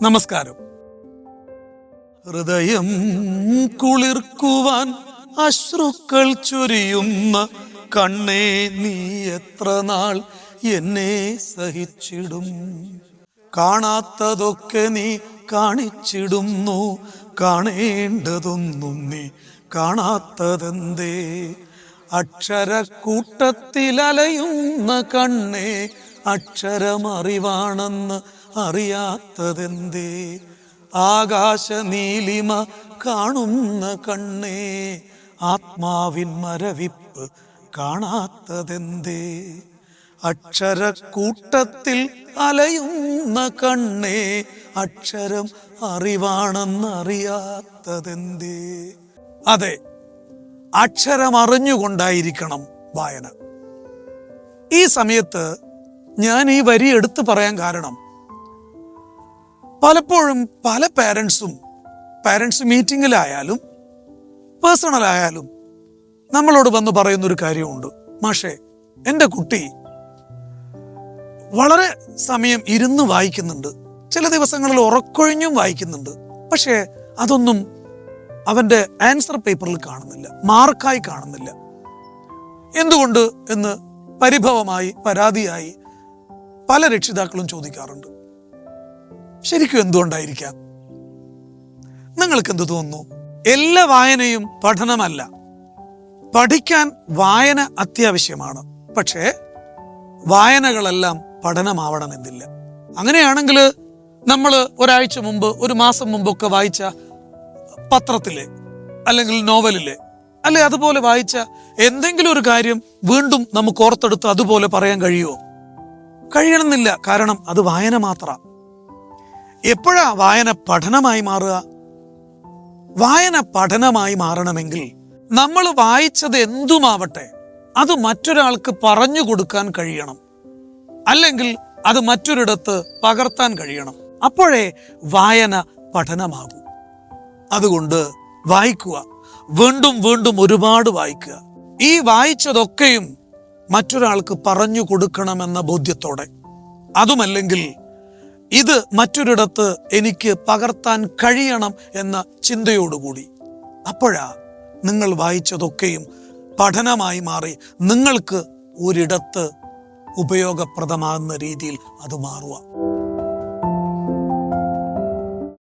നമസ്കാരം. ഹൃദയം കുളിർക്കുവാൻ അശ്രുക്കൾ ചൊരിയുന്ന കണ്ണേ, നീ എത്ര നാൾ എന്നെ സഹിച്ചിടും? കാണാത്തതൊക്കെ നീ കാണിച്ചിടുന്നു, കാണേണ്ടതൊന്നും നീ കാണാത്തതെന്തേ? അക്ഷരക്കൂട്ടത്തിലലയുന്ന കണ്ണേ, അക്ഷരമറിവാണെന്ന് അറിയാത്തതെന്തേ? ആകാശ നീലിമ കാണുന്ന കണ്ണേ, ആത്മാവിൻ മരവിപ്പ് കാണാത്തതെന്തേ? അക്ഷരക്കൂട്ടത്തിൽ അലയുന്ന കണ്ണേ, അക്ഷരം അറിവാണെന്നറിയാത്തതെന്തേ? അതെ, അക്ഷരം അറിഞ്ഞുകൊണ്ടായിരിക്കണം വായന. ഈ സമയത്ത് ഞാൻ ഈ വരി എടുത്തു പറയാൻ കാരണം, പലപ്പോഴും പല പാരൻസ് മീറ്റിങ്ങിലായാലും പേഴ്സണലായാലും നമ്മളോട് വന്ന് പറയുന്നൊരു കാര്യമുണ്ട്. മാഷേ, എൻ്റെ കുട്ടി വളരെ സമയം ഇരുന്ന് വായിക്കുന്നുണ്ട്, ചില ദിവസങ്ങളിൽ ഉറക്കൊഴിഞ്ഞും വായിക്കുന്നുണ്ട്, പക്ഷേ അതൊന്നും അവൻ്റെ ആൻസർ പേപ്പറിൽ കാണുന്നില്ല, മാർക്കായി കാണുന്നില്ല. എന്തുകൊണ്ട് എന്ന് പരിഭവമായി, പരാതിയായി പല രക്ഷിതാക്കളും ചോദിക്കാറുണ്ട്. ശരിക്കും എന്തുകൊണ്ടായിരിക്കാം? നിങ്ങൾക്ക് എന്ത് തോന്നുന്നു? എല്ലാ വായനയും പഠനമല്ല. പഠിക്കാൻ വായന അത്യാവശ്യമാണ്, പക്ഷേ വായനകളെല്ലാം പഠനമാവണമെന്നില്ല. അങ്ങനെയാണെങ്കിൽ നമ്മൾ ഒരാഴ്ച മുമ്പ്, ഒരു മാസം മുമ്പൊക്കെ വായിച്ച പത്രത്തിലെ അല്ലെങ്കിൽ നോവലിലെ അല്ലെ അതുപോലെ വായിച്ച എന്തെങ്കിലും ഒരു കാര്യം വീണ്ടും നമുക്ക് ഓർത്തെടുത്ത് അതുപോലെ പറയാൻ കഴിയുമോ? കഴിയണമെന്നില്ല. കാരണം അത് വായന മാത്രം. എപ്പോഴാ വായന പഠനമായി മാറുക? വായന പഠനമായി മാറണമെങ്കിൽ നമ്മൾ വായിച്ചത് എന്തുമാവട്ടെ അത് മറ്റൊരാൾക്ക് പറഞ്ഞു കൊടുക്കാൻ കഴിയണം, അല്ലെങ്കിൽ അത് മറ്റൊരിടത്ത് പകർത്താൻ കഴിയണം. അപ്പോഴേ വായന പഠനമാകൂ. അതുകൊണ്ട് വായിക്കുക, വീണ്ടും വീണ്ടും ഒരുപാട് വായിക്കുക. ഈ വായിച്ചതൊക്കെയും മറ്റൊരാൾക്ക് പറഞ്ഞു കൊടുക്കണമെന്ന ബോധ്യത്തോടെ, അതുമല്ലെങ്കിൽ ഇത് മറ്റൊരിടത്ത് എനിക്ക് പകർത്താൻ കഴിയണം എന്ന ചിന്തയോടുകൂടി. അപ്പോഴാ നിങ്ങൾ വായിച്ചതൊക്കെയും പഠനമായി മാറി നിങ്ങൾക്ക് ഒരിടത്ത് ഉപയോഗപ്രദമാകുന്ന രീതിയിൽ അത് മാറുക.